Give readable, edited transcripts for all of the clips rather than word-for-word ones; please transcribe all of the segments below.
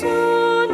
초당하셨네.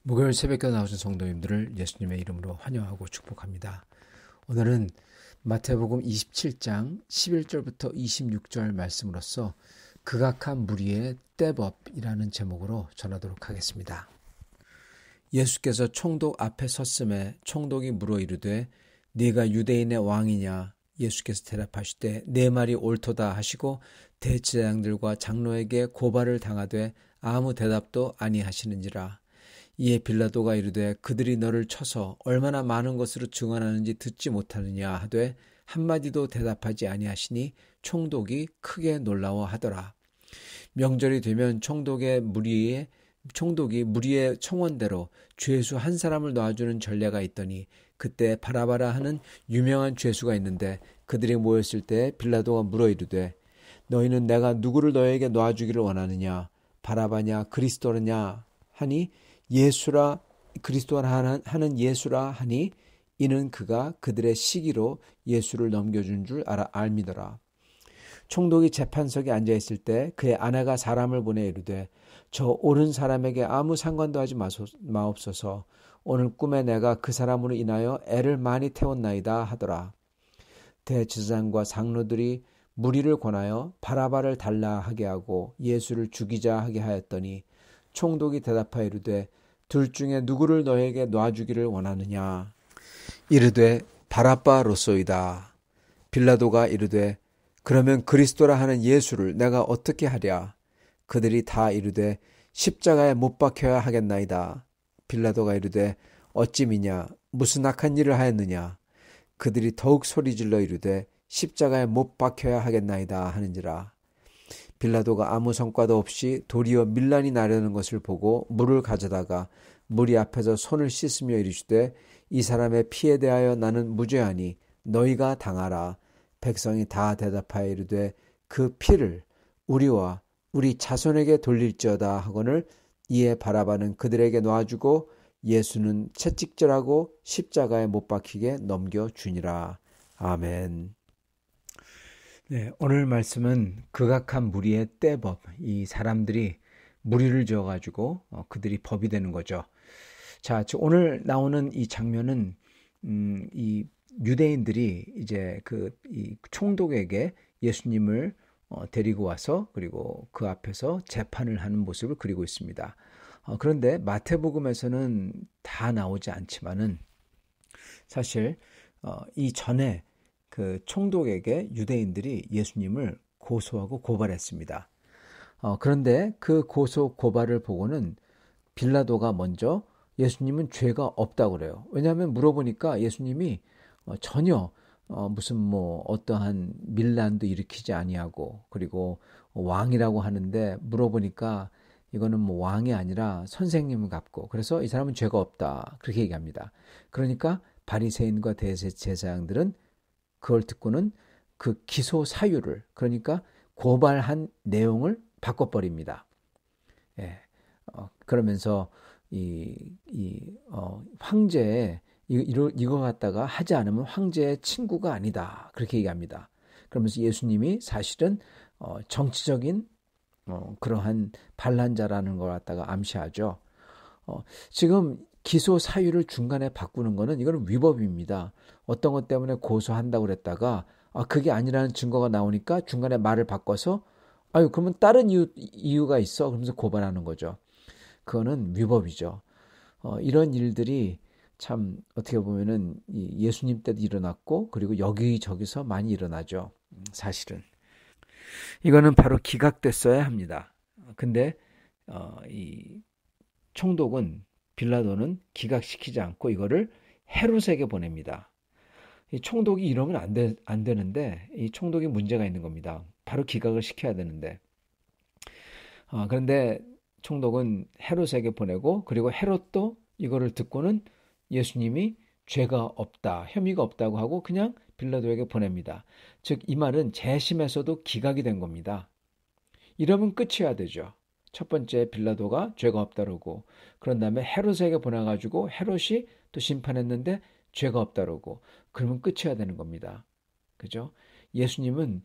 목요일 새벽에 나오신 성도님들을 예수님의 이름으로 환영하고 축복합니다. 오늘은 마태복음 27장 11절부터 26절 말씀으로서 극악한 무리의 떼법이라는 제목으로 전하도록 하겠습니다. 예수께서 총독 앞에 섰음에 총독이 물어 이르되 네가 유대인의 왕이냐? 예수께서 대답하시되 내 말이 옳도다 하시고 대제사장들과 장로에게 고발을 당하되 아무 대답도 아니하시는지라. 이에 빌라도가 이르되 그들이 너를 쳐서 얼마나 많은 것으로 증언하는지 듣지 못하느냐 하되 한마디도 대답하지 아니하시니 총독이 크게 놀라워하더라. 명절이 되면 총독이 무리의 청원대로 죄수 한 사람을 놔주는 전례가 있더니 그때 바라바라 하는 유명한 죄수가 있는데 그들이 모였을 때 빌라도가 물어 이르되 너희는 내가 누구를 너에게 놔주기를 원하느냐? 바라바냐 그리스도느냐 하니 예수라 그리스도라 하는 예수라 하니 이는 그가 그들의 시기로 예수를 넘겨준 줄 알미더라. 총독이 재판석에 앉아 있을 때 그의 아내가 사람을 보내 이르되 저 옳은 사람에게 아무 상관도 하지 마옵소서. 오늘 꿈에 내가 그 사람으로 인하여 애를 많이 태웠나이다 하더라. 대제사장과 장로들이 무리를 권하여 바라바를 달라 하게 하고 예수를 죽이자 하게 하였더니 총독이 대답하여 이르되 둘 중에 누구를 너에게 놔주기를 원하느냐? 이르되 바라바로소이다. 빌라도가 이르되 그러면 그리스도라 하는 예수를 내가 어떻게 하랴? 그들이 다 이르되 십자가에 못 박혀야 하겠나이다. 빌라도가 이르되 어찌 미냐? 무슨 악한 일을 하였느냐? 그들이 더욱 소리질러 이르되 십자가에 못 박혀야 하겠나이다 하는지라. 빌라도가 아무 성과도 없이 도리어 밀란이 나려는 것을 보고 물을 가져다가 무리 앞에서 손을 씻으며 이르시되 이 사람의 피에 대하여 나는 무죄하니 너희가 당하라. 백성이 다 대답하여 이르되 그 피를 우리와 우리 자손에게 돌릴지어다 하거늘. 이에 바라바는 그들에게 놔주고 예수는 채찍질하고 십자가에 못 박히게 넘겨주니라. 아멘. 네, 오늘 말씀은 극악한 무리의 떼법, 이 사람들이 무리를 지어가지고 그들이 법이 되는 거죠. 자, 오늘 나오는 이 장면은 이 유대인들이 이제 이 총독에게 예수님을 데리고 와서 그리고 그 앞에서 재판을 하는 모습을 그리고 있습니다. 그런데 마태복음에서는 다 나오지 않지만은 사실 이 전에 그 총독에게 유대인들이 예수님을 고소하고 고발했습니다. 그런데 그 고소 고발을 보고는 빌라도가 먼저 예수님은 죄가 없다고 그래요. 왜냐하면 물어보니까 예수님이 전혀 무슨 어떠한 밀란도 일으키지 아니하고 그리고 왕이라고 하는데 물어보니까 이거는 왕이 아니라 선생님을 갚고 그래서 이 사람은 죄가 없다 그렇게 얘기합니다. 그러니까 바리새인과 대제사장들은 그걸 듣고는 그 기소 사유를 그러니까 고발한 내용을 바꿔버립니다. 예, 그러면서 황제의 이거 갖다가 하지 않으면 황제의 친구가 아니다 그렇게 얘기합니다. 그러면서 예수님이 사실은 정치적인 그러한 반란자라는 걸 갖다가 암시하죠. 지금 기소 사유를 중간에 바꾸는 거는 이거는 위법입니다. 어떤 것 때문에 고소한다고 그랬다가 그게 아니라는 증거가 나오니까 중간에 말을 바꿔서 그러면 다른 이유가 있어 그러면서 고발하는 거죠. 그거는 위법이죠. 이런 일들이 참 어떻게 보면은 예수님 때도 일어났고 그리고 여기저기서 많이 일어나죠. 사실은 이거는 바로 기각됐어야 합니다. 근데 이 총독은 빌라도는 기각시키지 않고 이거를 헤롯에게 보냅니다. 이 총독이 이러면 안 되는데 이 총독이 문제가 있는 겁니다. 바로 기각을 시켜야 되는데 그런데 총독은 헤롯에게 보내고 그리고 헤롯도 이거를 듣고는 예수님이 죄가 없다, 혐의가 없다고 하고 그냥 빌라도에게 보냅니다. 즉 이 말은 재심에서도 기각이 된 겁니다. 이러면 끝이어야 되죠. 첫 번째 빌라도가 죄가 없다고 그런 다음에 헤롯에게 보내가지고 헤롯이 또 심판했는데 죄가 없다고 그러면 끝이어야 되는 겁니다. 그죠? 예수님은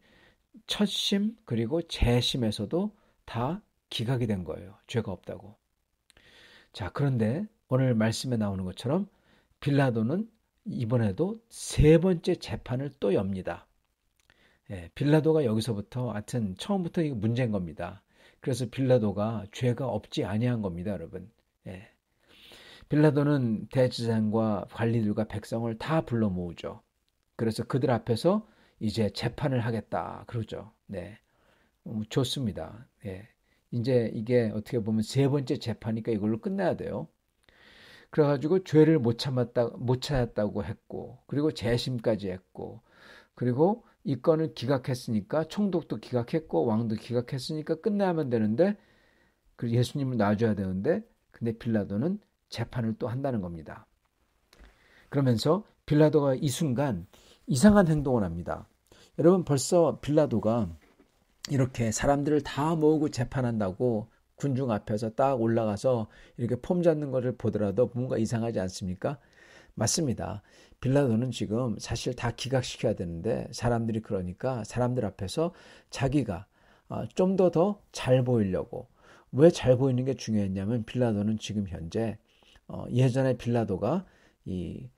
첫심 그리고 재심에서도 다 기각이 된 거예요. 죄가 없다고. 자, 그런데 오늘 말씀에 나오는 것처럼 빌라도는 이번에도 세 번째 재판을 또 엽니다. 빌라도가 여기서부터 하여튼 처음부터 이게 문제인 겁니다. 그래서 빌라도가 죄가 없지 아니한 겁니다, 여러분. 빌라도는 대제사장과 관리들과 백성을 다 불러 모으죠. 그래서 그들 앞에서 이제 재판을 하겠다 그러죠. 좋습니다. 이제 이게 어떻게 보면 세 번째 재판이니까 이걸로 끝내야 돼요. 그래가지고 죄를 못 찾았다고 했고, 그리고 재심까지 했고, 그리고 이 건을 기각했으니까 총독도 기각했고 왕도 기각했으니까 끝내면 되는데, 그 예수님을 놔줘야 되는데, 근데 빌라도는 재판을 또 한다는 겁니다. 그러면서 빌라도가 이 순간 이상한 행동을 합니다. 여러분, 벌써 빌라도가 이렇게 사람들을 다 모으고 재판한다고 군중 앞에서 딱 올라가서 이렇게 폼 잡는 것을 보더라도 뭔가 이상하지 않습니까? 맞습니다. 빌라도는 지금 사실 다 기각시켜야 되는데 사람들이 그러니까 사람들 앞에서 자기가 좀 더 잘 보이려고. 왜 잘 보이는 게 중요했냐면 빌라도는 지금 현재 예전에 빌라도가 이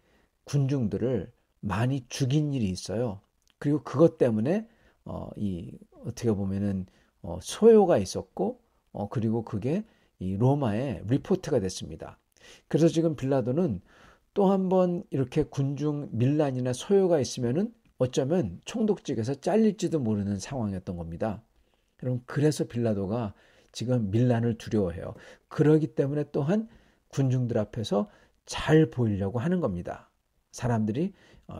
군중들을 많이 죽인 일이 있어요. 그리고 그것 때문에 어떻게 보면은 소요가 있었고 그리고 그게 이 로마의 리포트가 됐습니다. 그래서 지금 빌라도는 또 한 번 이렇게 군중 밀란이나 소요가 있으면은 어쩌면 총독직에서 잘릴지도 모르는 상황이었던 겁니다. 여러분, 그래서 빌라도가 지금 밀란을 두려워해요. 그러기 때문에 또한 군중들 앞에서 잘 보이려고 하는 겁니다. 사람들이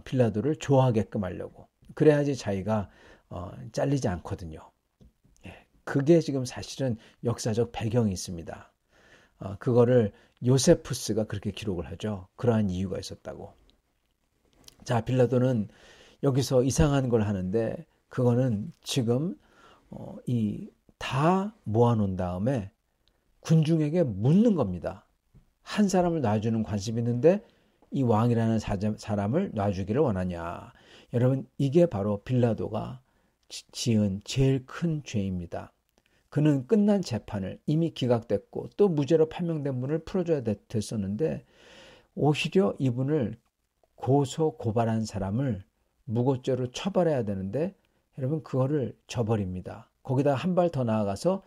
빌라도를 좋아하게끔 하려고. 그래야지 자기가 잘리지 않거든요. 그게 지금 사실은 역사적 배경이 있습니다. 그거를 요세푸스가 그렇게 기록을 하죠. 그러한 이유가 있었다고. 자, 빌라도는 여기서 이상한 걸 하는데 그거는 지금 다 모아놓은 다음에 군중에게 묻는 겁니다. 한 사람을 놔주는 관습이 있는데 이 왕이라는 사람을 놔주기를 원하냐. 여러분, 이게 바로 빌라도가 지은 제일 큰 죄입니다. 그는 끝난 재판을 이미 기각됐고 또 무죄로 판명된 분을 풀어줘야 됐었는데 오히려 이분을 고발한 사람을 무고죄로 처벌해야 되는데 여러분 그거를 저버립니다. 거기다 한 발 더 나아가서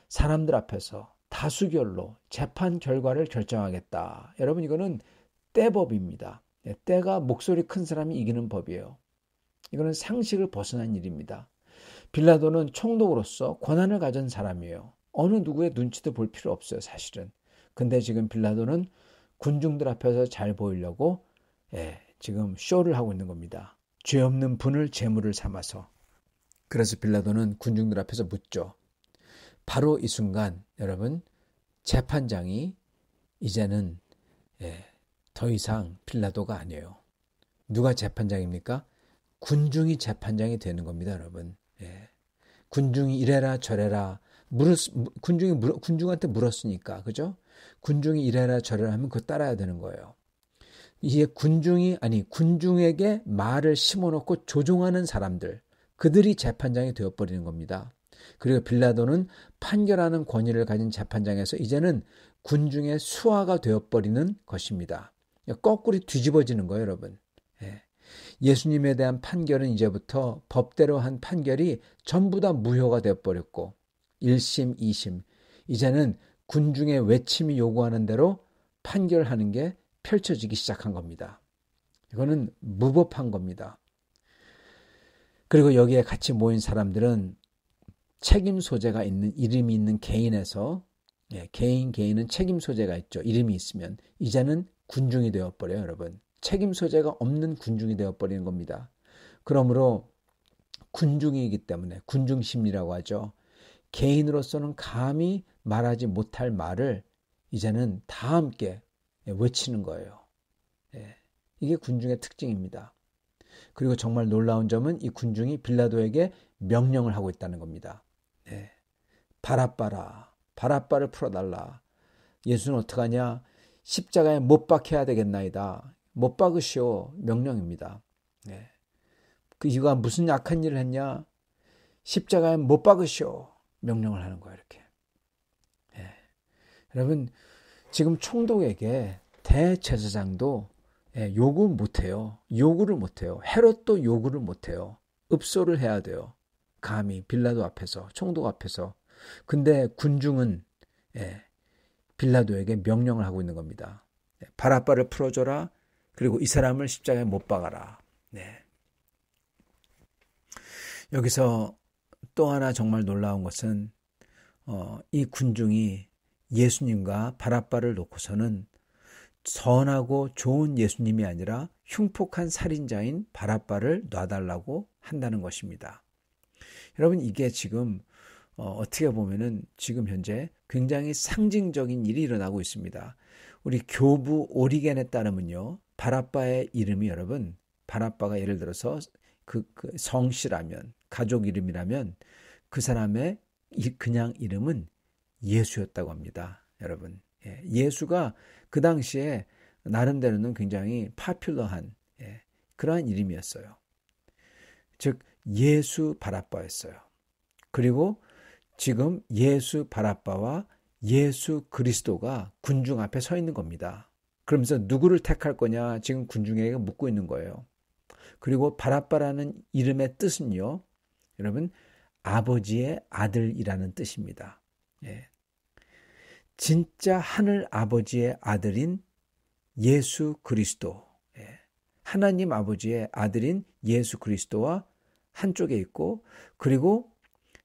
사람들 앞에서 다수결로 재판 결과를 결정하겠다. 여러분 이거는 떼법입니다. 떼가 목소리 큰 사람이 이기는 법이에요. 이거는 상식을 벗어난 일입니다. 빌라도는 총독으로서 권한을 가진 사람이에요. 어느 누구의 눈치도 볼 필요 없어요, 사실은. 근데 지금 빌라도는 군중들 앞에서 잘 보이려고 지금 쇼를 하고 있는 겁니다. 죄 없는 분을 제물을 삼아서. 그래서 빌라도는 군중들 앞에서 묻죠. 바로 이 순간 여러분 재판장이 이제는 더 이상 빌라도가 아니에요. 누가 재판장입니까? 군중이 재판장이 되는 겁니다, 여러분. 군중이 이래라 저래라 군중한테 물었으니까, 그죠? 군중이 이래라 저래라 하면 그거 따라야 되는 거예요. 이게 군중에게 말을 심어놓고 조종하는 사람들, 그들이 재판장이 되어버리는 겁니다. 그리고 빌라도는 판결하는 권위를 가진 재판장에서 이제는 군중의 수하가 되어버리는 것입니다. 거꾸로 뒤집어지는 거예요, 여러분. 예수님에 대한 판결은 이제부터 법대로 한 판결이 전부 다 무효가 되어버렸고 1심, 2심 이제는 군중의 외침이 요구하는 대로 판결하는 게 펼쳐지기 시작한 겁니다. 이거는 무법한 겁니다. 그리고 여기에 같이 모인 사람들은 책임 소재가 있는 이름이 있는 개인에서 개인은 책임 소재가 있죠. 이름이 있으면 이제는 군중이 되어버려요, 여러분. 책임 소재가 없는 군중이 되어버리는 겁니다. 그러므로 군중이기 때문에 군중심리라고 하죠. 개인으로서는 감히 말하지 못할 말을 이제는 다 함께 외치는 거예요. 이게 군중의 특징입니다. 그리고 정말 놀라운 점은 이 군중이 빌라도에게 명령을 하고 있다는 겁니다. 바라빠를 풀어달라. 예수는 어떡하냐? 십자가에 못 박혀야 되겠나이다. 못 박으시오. 명령입니다. 이가 무슨 약한 일을 했냐? 십자가에 못 박으시오. 명령을 하는 거예요, 이렇게. 여러분, 지금 총독에게 대제사장도 요구 못해요. 요구를 못해요. 헤롯도 요구를 못해요. 읍소를 해야 돼요. 감히 빌라도 앞에서, 총독 앞에서. 근데 군중은 빌라도에게 명령을 하고 있는 겁니다. 바라바를 풀어줘라. 그리고 이 사람을 십자가에 못 박아라. 네. 여기서 또 하나 정말 놀라운 것은 이 군중이 예수님과 바라바를 놓고서는 선하고 좋은 예수님이 아니라 흉폭한 살인자인 바라바를 놔달라고 한다는 것입니다. 여러분, 이게 지금 어떻게 보면은 지금 현재 굉장히 상징적인 일이 일어나고 있습니다. 우리 교부 오리겐에 따르면요, 바라바의 이름이 여러분, 바라바가 예를 들어서 그 성씨라면, 가족 이름이라면 그 사람의 그냥 이름은 예수였다고 합니다. 여러분, 예수가 그 당시에 나름대로는 굉장히 파퓰러한 그러한 이름이었어요. 즉 예수 바라바였어요. 그리고 지금 예수 바라바와 예수 그리스도가 군중 앞에 서 있는 겁니다. 그러면서 누구를 택할 거냐 지금 군중에게 묻고 있는 거예요. 그리고 바라바라는 이름의 뜻은요, 여러분, 아버지의 아들이라는 뜻입니다. 진짜 하늘 아버지의 아들인 예수 그리스도, 하나님 아버지의 아들인 예수 그리스도와 한쪽에 있고, 그리고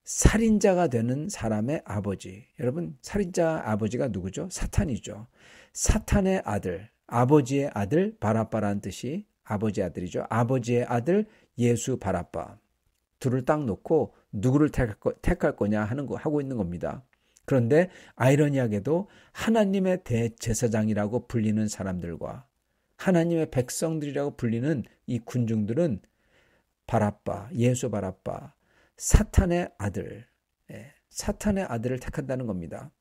살인자가 되는 사람의 아버지. 여러분, 살인자 아버지가 누구죠? 사탄이죠. 사탄의 아들, 아버지의 아들 바라바라는 뜻이 아버지의 아들이죠. 아버지의 아들 예수 바라바. 둘을 딱 놓고 누구를 택할 거냐 하고 있는 겁니다. 그런데 아이러니하게도 하나님의 대제사장이라고 불리는 사람들과 하나님의 백성들이라고 불리는 이 군중들은 바라바, 예수 바라바, 사탄의 아들, 사탄의 아들을 택한다는 겁니다.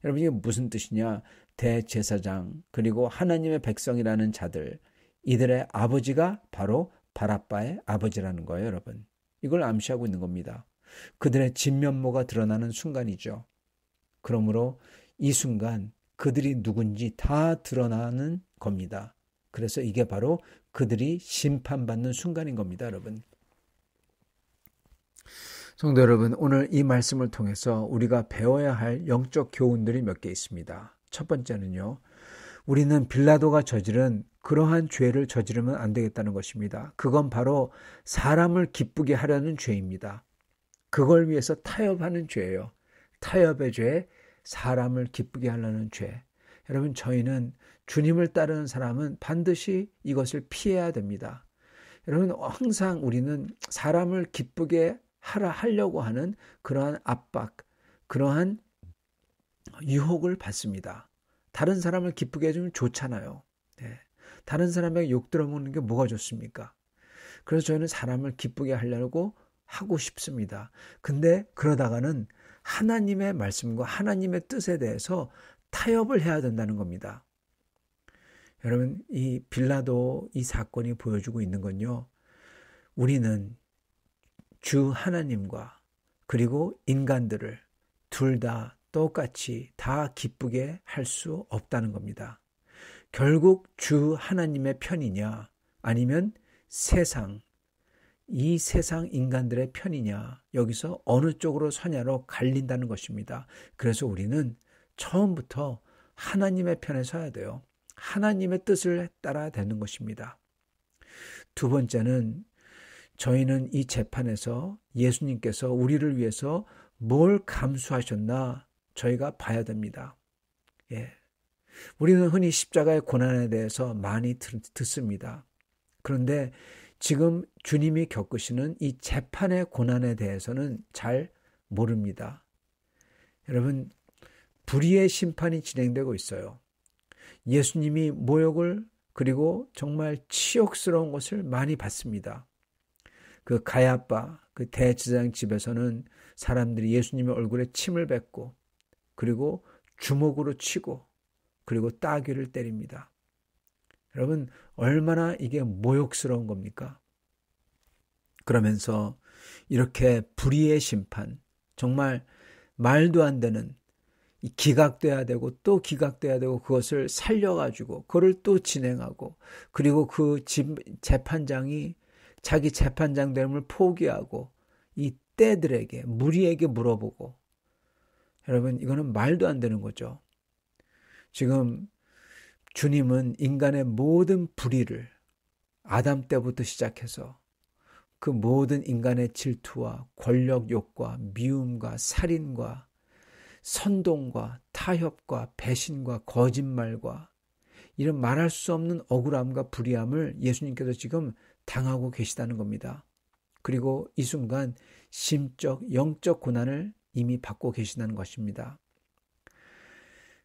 여러분, 이게 무슨 뜻이냐? 대제사장 그리고 하나님의 백성이라는 자들, 이들의 아버지가 바로 바라바의 아버지라는 거예요. 여러분, 이걸 암시하고 있는 겁니다. 그들의 진면모가 드러나는 순간이죠. 그러므로 이 순간 그들이 누군지 다 드러나는 겁니다. 그래서 이게 바로 그들이 심판받는 순간인 겁니다. 여러분, 성도 여러분, 오늘 이 말씀을 통해서 우리가 배워야 할 영적 교훈들이 몇 개 있습니다. 첫 번째는요, 우리는 빌라도가 저지른 그러한 죄를 저지르면 안 되겠다는 것입니다. 그건 바로 사람을 기쁘게 하려는 죄입니다. 그걸 위해서 타협하는 죄예요. 타협의 죄, 사람을 기쁘게 하려는 죄. 여러분, 저희는 주님을 따르는 사람은 반드시 이것을 피해야 됩니다. 여러분, 항상 우리는 사람을 기쁘게 하려고 하는 그러한 압박, 그러한 유혹을 받습니다. 다른 사람을 기쁘게 해주면 좋잖아요. 다른 사람에게 욕 들어먹는 게 뭐가 좋습니까? 그래서 저희는 사람을 기쁘게 하려고 하고 싶습니다. 근데 그러다가는 하나님의 말씀과 하나님의 뜻에 대해서 타협을 해야 된다는 겁니다. 여러분, 이 빌라도 이 사건이 보여주고 있는 건요, 우리는 주 하나님과 그리고 인간들을 둘 다 똑같이 다 기쁘게 할 수 없다는 겁니다. 결국 주 하나님의 편이냐 아니면 이 세상 인간들의 편이냐, 여기서 어느 쪽으로 서냐로 갈린다는 것입니다. 그래서 우리는 처음부터 하나님의 편에 서야 돼요. 하나님의 뜻을 따라야 되는 것입니다. 두 번째는 저희는 이 재판에서 예수님께서 우리를 위해서 뭘 감수하셨나 저희가 봐야 됩니다. 우리는 흔히 십자가의 고난에 대해서 많이 듣습니다. 그런데 지금 주님이 겪으시는 이 재판의 고난에 대해서는 잘 모릅니다. 여러분, 불의의 심판이 진행되고 있어요. 예수님이 모욕을 그리고 정말 치욕스러운 것을 많이 받습니다. 그 가야바, 그 대제사장 집에서는 사람들이 예수님의 얼굴에 침을 뱉고 그리고 주먹으로 치고 그리고 따귀를 때립니다. 여러분, 얼마나 이게 모욕스러운 겁니까? 그러면서 이렇게 불의의 심판, 정말 말도 안 되는 기각돼야 되고 또 기각돼야 되고 그것을 살려가지고 그걸 또 진행하고 그리고 그 재판장이 자기 재판장 됨을 포기하고 이 떼들에게 무리에게 물어보고 여러분 이거는 말도 안 되는 거죠. 지금 주님은 인간의 모든 불의를 아담 때부터 시작해서 그 모든 인간의 질투와 권력욕과 미움과 살인과 선동과 타협과 배신과 거짓말과 이런 말할 수 없는 억울함과 불의함을 예수님께서 지금 당하고 계시다는 겁니다. 그리고 이 순간 심적, 영적 고난을 이미 받고 계시다는 것입니다.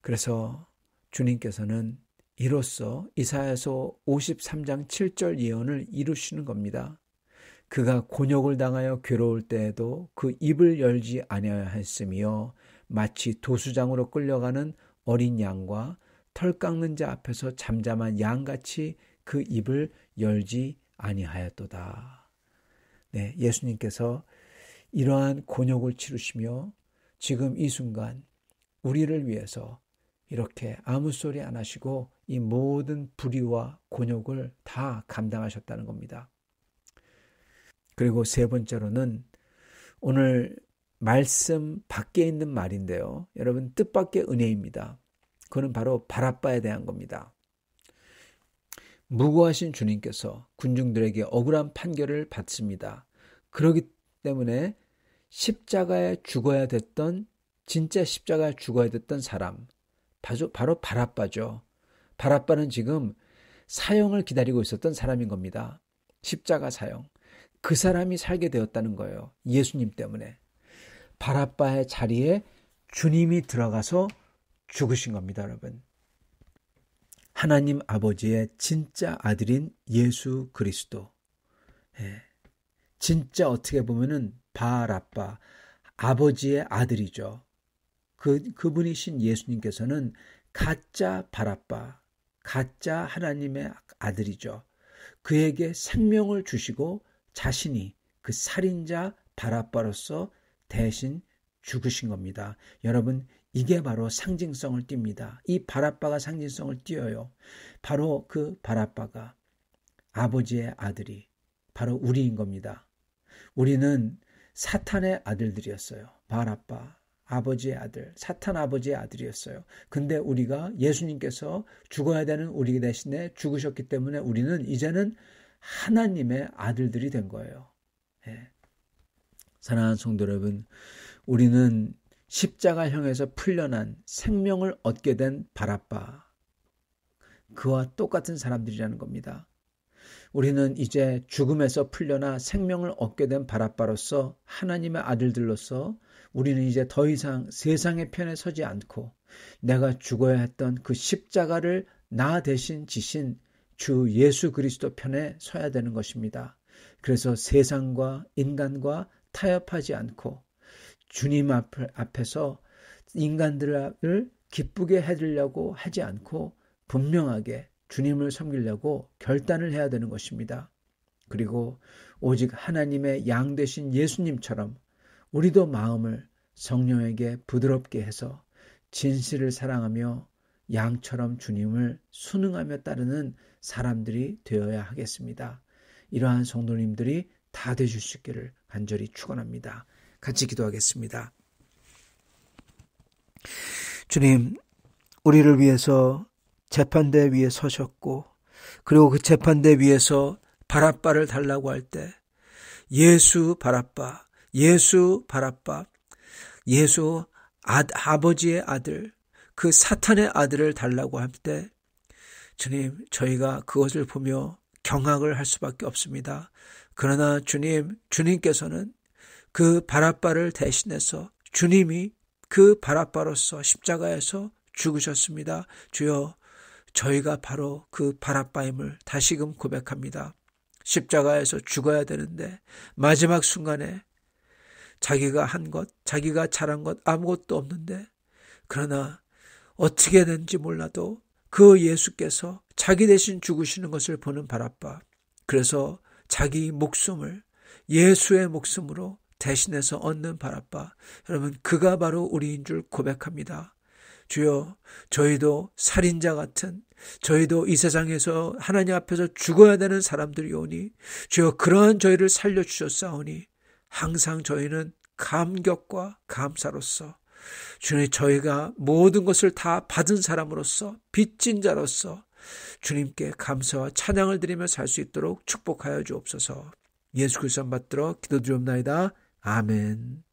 그래서 주님께서는 이로써 이사야서 53장 7절 예언을 이루시는 겁니다. 그가 곤욕을 당하여 괴로울 때에도 그 입을 열지 아니하여 했으며 마치 도수장으로 끌려가는 어린 양과 털 깎는 자 앞에서 잠잠한 양같이 그 입을 열지 아니하였도다. 네, 예수님께서 이러한 곤욕을 치르시며 지금 이 순간 우리를 위해서 이렇게 아무 소리 안 하시고 이 모든 불의와 곤욕을 다 감당하셨다는 겁니다. 그리고 세 번째로는 오늘 말씀 밖에 있는 말인데요. 여러분 뜻밖의 은혜입니다. 그건 바로 바라빠에 대한 겁니다. 무고하신 주님께서 군중들에게 억울한 판결을 받습니다. 그렇기 때문에 십자가에 죽어야 됐던 진짜 십자가에 죽어야 됐던 사람 바로 바라빠죠. 바라빠는 지금 사형을 기다리고 있었던 사람인 겁니다. 십자가 사형. 그 사람이 살게 되었다는 거예요. 예수님 때문에. 바라빠의 자리에 주님이 들어가서 죽으신 겁니다, 여러분. 하나님 아버지의 진짜 아들인 예수 그리스도. 진짜 어떻게 보면은 바라빠, 아버지의 아들이죠. 그분이신 예수님께서는 가짜 바라빠, 가짜 하나님의 아들이죠. 그에게 생명을 주시고 자신이 그 살인자 바라빠로서 대신 죽으신 겁니다. 여러분 이게 바로 상징성을 띱니다. 이 바라빠가 상징성을 띄어요. 바로 그 바라빠가 아버지의 아들이 바로 우리인 겁니다. 우리는 사탄의 아들들이었어요. 바라빠 아버지의 아들, 사탄 아버지의 아들이었어요. 근데 우리가 예수님께서 죽어야 되는 우리 대신에 죽으셨기 때문에 우리는 이제는 하나님의 아들들이 된 거예요. 사랑하는 성도 여러분, 우리는 십자가형에서 풀려난 생명을 얻게 된 바라빠, 그와 똑같은 사람들이라는 겁니다. 우리는 이제 죽음에서 풀려나 생명을 얻게 된 바라빠로서 하나님의 아들들로서 우리는 이제 더 이상 세상의 편에 서지 않고 내가 죽어야 했던 그 십자가를 나 대신 지신 주 예수 그리스도 편에 서야 되는 것입니다. 그래서 세상과 인간과 타협하지 않고 주님 앞에서 인간들을 기쁘게 해드리려고 하지 않고 분명하게 주님을 섬기려고 결단을 해야 되는 것입니다. 그리고 오직 하나님의 양 되신 예수님처럼 우리도 마음을 성령에게 부드럽게 해서 진실을 사랑하며 양처럼 주님을 순응하며 따르는 사람들이 되어야 하겠습니다. 이러한 성도님들이 다 되실 수 있기를 간절히 축원합니다. 같이 기도하겠습니다. 주님, 우리를 위해서 재판대 위에 서셨고 그리고 그 재판대 위에서 바라빠를 달라고 할 때 예수 바라빠, 예수 바라빠, 예수 아버지의 아들, 그 사탄의 아들을 달라고 할 때 주님, 저희가 그것을 보며 경악을 할 수밖에 없습니다. 그러나 주님께서는 그 바라빠를 대신해서 주님이 그 바라빠로서 십자가에서 죽으셨습니다. 주여, 저희가 바로 그 바라빠임을 다시금 고백합니다. 십자가에서 죽어야 되는데 마지막 순간에 자기가 한 것, 자기가 잘한 것 아무것도 없는데 그러나 어떻게 된지 몰라도 그 예수께서 자기 대신 죽으시는 것을 보는 바라빠. 그래서 자기 목숨을 예수의 목숨으로 대신해서 얻는 바라빠. 여러분, 그가 바로 우리인 줄 고백합니다. 주여, 저희도 살인자 같은, 저희도 이 세상에서 하나님 앞에서 죽어야 되는 사람들이오니 주여, 그러한 저희를 살려주셨사오니 항상 저희는 감격과 감사로서 주님, 저희가 모든 것을 다 받은 사람으로서, 빚진 자로서 주님께 감사와 찬양을 드리며 살 수 있도록 축복하여 주옵소서. 예수 그리스도 받들어 기도드리옵나이다. 아멘.